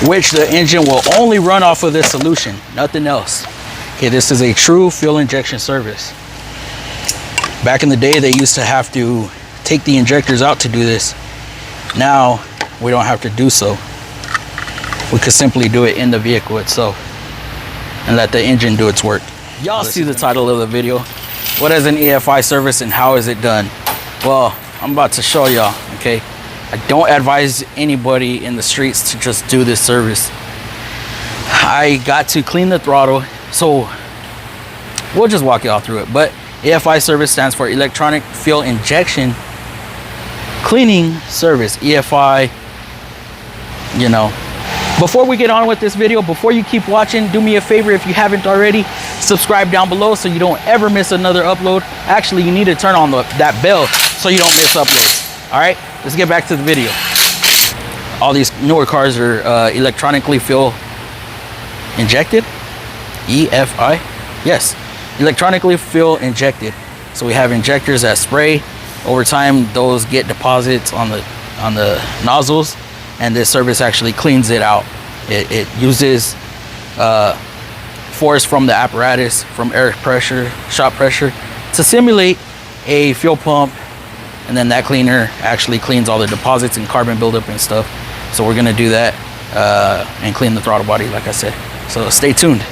which the engine will only run off of this solution, nothing else. Okay, this is a true fuel injection service. Back in the day, they used to have to take the injectors out to do this. Now, we don't have to do so. We could simply do it in the vehicle itself and let the engine do its work. Y'all see the title of the video. What is an EFI service and how is it done? Well, I'm about to show y'all, okay? I don't advise anybody in the streets to just do this service. I got to clean the throttle, so we'll just walk y'all through it. But EFI service stands for electronic fuel injection cleaning service. EFI, you know. Before we get on with this video, before you keep watching, do me a favor if you haven't already, subscribe down below so you don't ever miss another upload. Actually, you need to turn on that bell so you don't miss uploads. All right, let's get back to the video. All these newer cars are electronically fuel injected. EFI, yes, electronically fuel injected. So we have injectors that spray. Over time, those get deposits on the nozzles, and this service actually cleans it out. It uses force from the apparatus, from air pressure, shot pressure, to simulate a fuel pump, and then that cleaner actually cleans all the deposits and carbon buildup and stuff. So we're gonna do that and clean the throttle body, like I said. So stay tuned.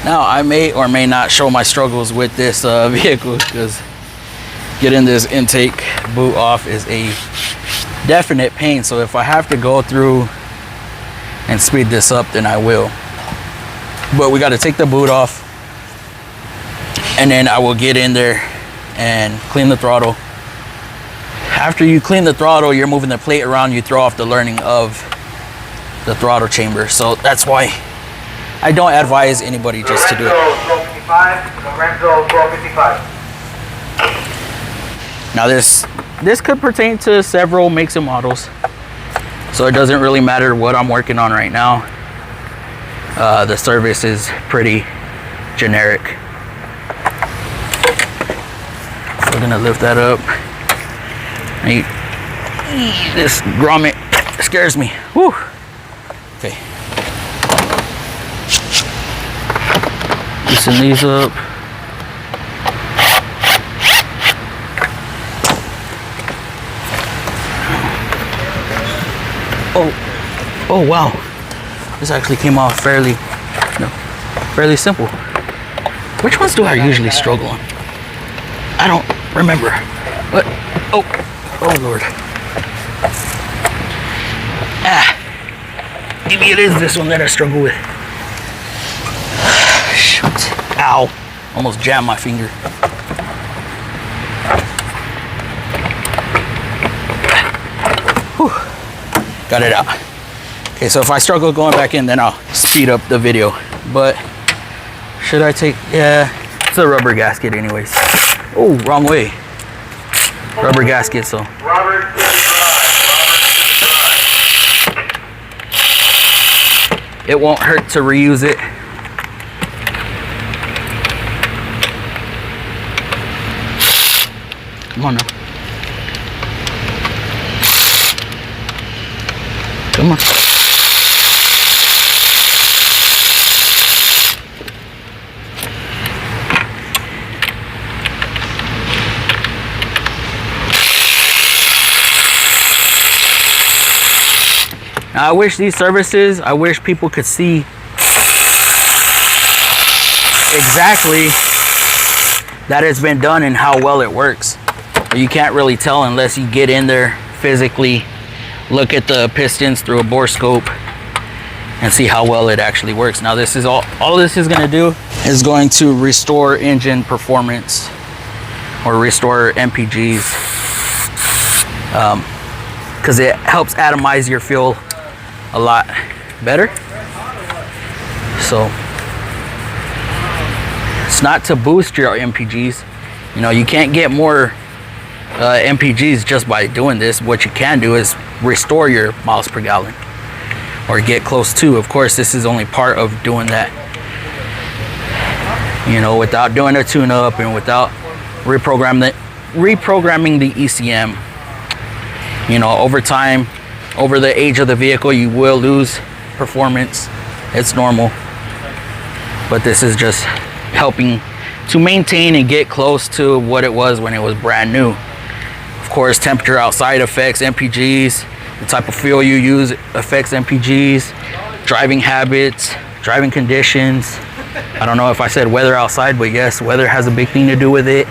Now, I may or may not show my struggles with this vehicle, because getting this intake boot off is a definite pain. So if I have to go through and speed this up, then I will. But we got to take the boot off, and then I will get in there and clean the throttle. After you clean the throttle, you're moving the plate around, you throw off the learning of the throttle chamber. So that's why I don't advise anybody just to do it. Now this could pertain to several makes and models, so it doesn't really matter what I'm working on right now. The service is pretty generic. So we're gonna lift that up. This grommet scares me. Whew. Okay. Loosen these up. Oh wow, this actually came off fairly simple. Which ones do I usually struggle on? I don't remember. But oh Lord. Maybe it is this one that I struggle with. Shoot. Ow. Almost jammed my finger. Whew. Got it out. Okay, so if I struggle going back in, then I'll speed up the video. But should I take, yeah, it's a rubber gasket anyways. Oh, wrong way. Rubber gasket, so. It won't hurt to reuse it. Come on now. Come on. Now, I wish these services, I wish people could see exactly that it's been done and how well it works. But you can't really tell unless you get in there physically, look at the pistons through a bore scope, and see how well it actually works. Now, this is all this is going to do is going to restore engine performance or restore MPGs, because it helps atomize your fuel a lot better. So it's not to boost your MPGs. You know, you can't get more MPGs, just by doing this, what you can do is restore your miles per gallon, or get close to. Of course, this is only part of doing that, you know, without doing a tune-up and without reprogramming the ECM. You know, over time, over the age of the vehicle, you will lose performance. It's normal, but this is just helping to maintain and get close to what it was when it was brand new. Of course, temperature outside affects MPGs. The type of fuel you use affects MPGs. Driving habits, driving conditions. I don't know if I said weather outside, but yes, weather has a big thing to do with it.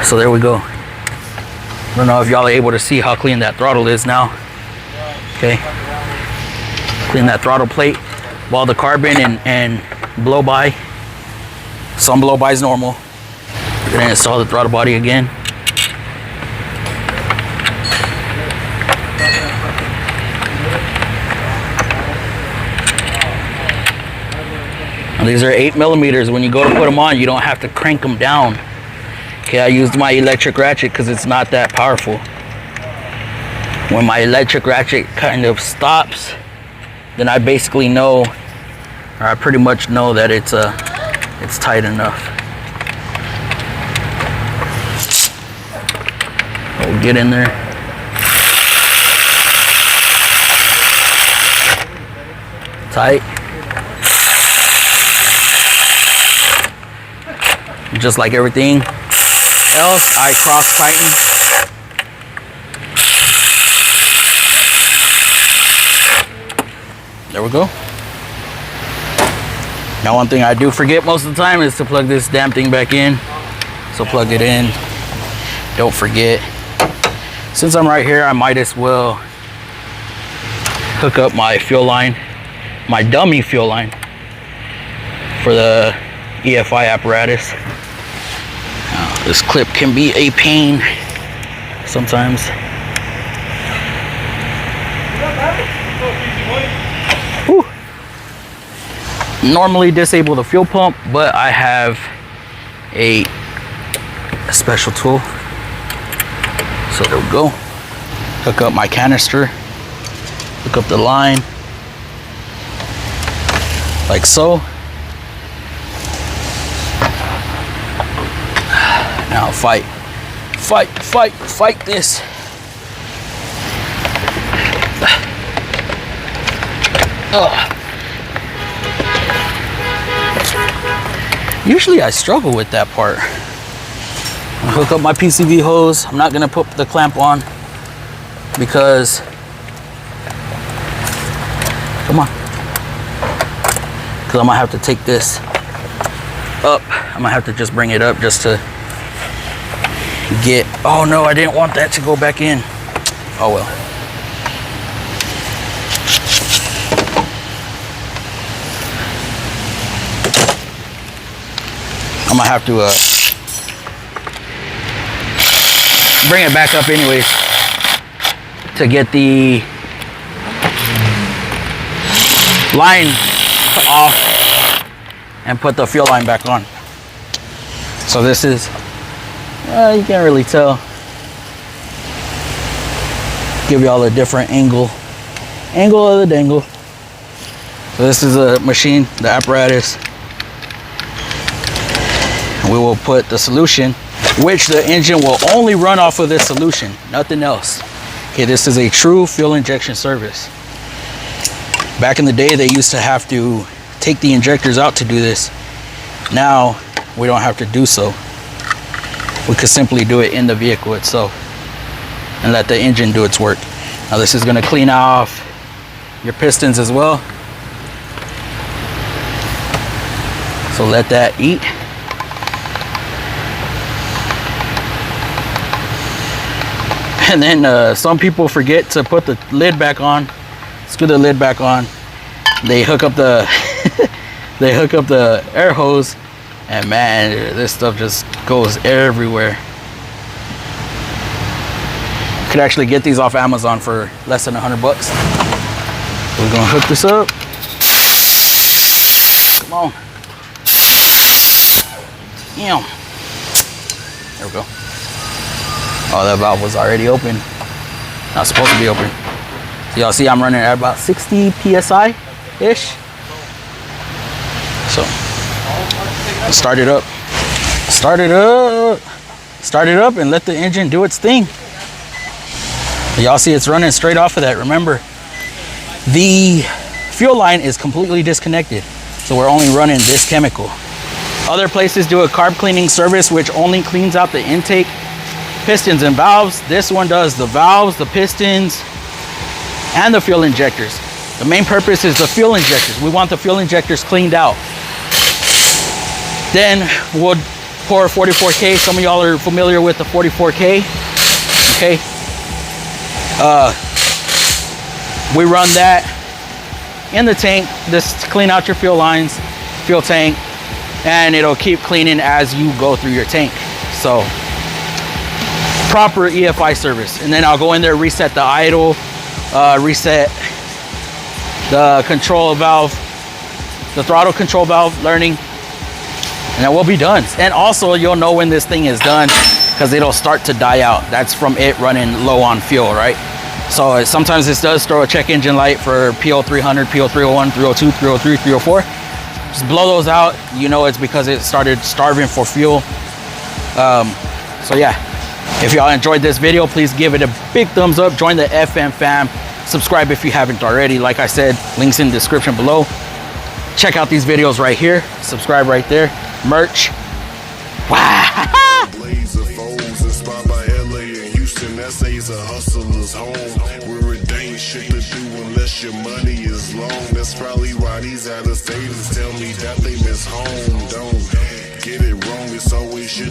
So there we go. I don't know if y'all are able to see how clean that throttle is now. Okay. Clean that throttle plate while the carbon and blow by. Some blow by is normal. We're gonna install the throttle body again. Now, these are 8mm. When you go to put them on, you don't have to crank them down. Okay, I used my electric ratchet because it's not that powerful. When my electric ratchet kind of stops, then I basically know, or I pretty much know that it's tight enough. We'll get in there. Tight. Just like everything else, I cross tighten. There we go. Now, one thing I do forget most of the time is to plug this damn thing back in. So plug it in. Don't forget. Since I'm right here, I might as well hook up my fuel line, my dummy fuel line for the EFI apparatus. This clip can be a pain sometimes. Whew. Normally disable the fuel pump, but I have a special tool. So there we go. Hook up my canister, hook up the line, like so. Now fight this. Usually I struggle with that part. I'll hook up my PCV hose. I'm not gonna put the clamp on because, come on, because I'm gonna have to take this up. I'm gonna have to just bring it up just to get, oh no, I didn't want that to go back in. Oh well. I'm gonna have to bring it back up anyways to get the line off and put the fuel line back on. So this is, you can't really tell. Give y'all a different angle of the dangle. So this is a machine, the apparatus. We will put the solution, which the engine will only run off of this solution, nothing else. Okay, this is a true fuel injection service. Back in the day, they used to have to take the injectors out to do this. Now, we don't have to do so. We could simply do it in the vehicle itself and let the engine do its work. Now, this is gonna clean off your pistons as well. So let that eat. And then some people forget to put the lid back on. Screw the lid back on. They hook up the they hook up the air hose, and man, this stuff just goes everywhere. You could actually get these off Amazon for less than $100 bucks. We're gonna hook this up. Come on. Yeah. There we go. Oh, that valve was already open. Not supposed to be open. So y'all see I'm running at about 60 PSI-ish. So, start it up. Start it up. Start it up and let the engine do its thing. Y'all see it's running straight off of that. Remember, the fuel line is completely disconnected. So we're only running this chemical. Other places do a carb cleaning service, which only cleans out the intake, pistons, and valves. This one does the valves, the pistons, and the fuel injectors. The main purpose is the fuel injectors. We want the fuel injectors cleaned out. Then we'll pour 44K. Some of y'all are familiar with the 44K. Okay. We run that in the tank just to clean out your fuel lines, fuel tank, and it'll keep cleaning as you go through your tank. So proper EFI service. And then I'll go in there, reset the idle, reset the control valve, the throttle control valve, learning, and then we'll be done. And also you'll know when this thing is done because it'll start to die out. That's from it running low on fuel, right? So sometimes this does throw a check engine light for PO300, PO301, 302, 303, 304. Just blow those out. You know it's because it started starving for fuel. So yeah, if y'all enjoyed this video, please give it a big thumbs up. Join the FMFAM. Subscribe if you haven't already. Like I said, links in the description below. Check out these videos right here. Subscribe right there. Merch. Wow. SA's a hustler's home, where it ain't shit to do unless your money is long. That's probably why these out-of-staters tell me that they miss home. Don't get it wrong, it's always shit.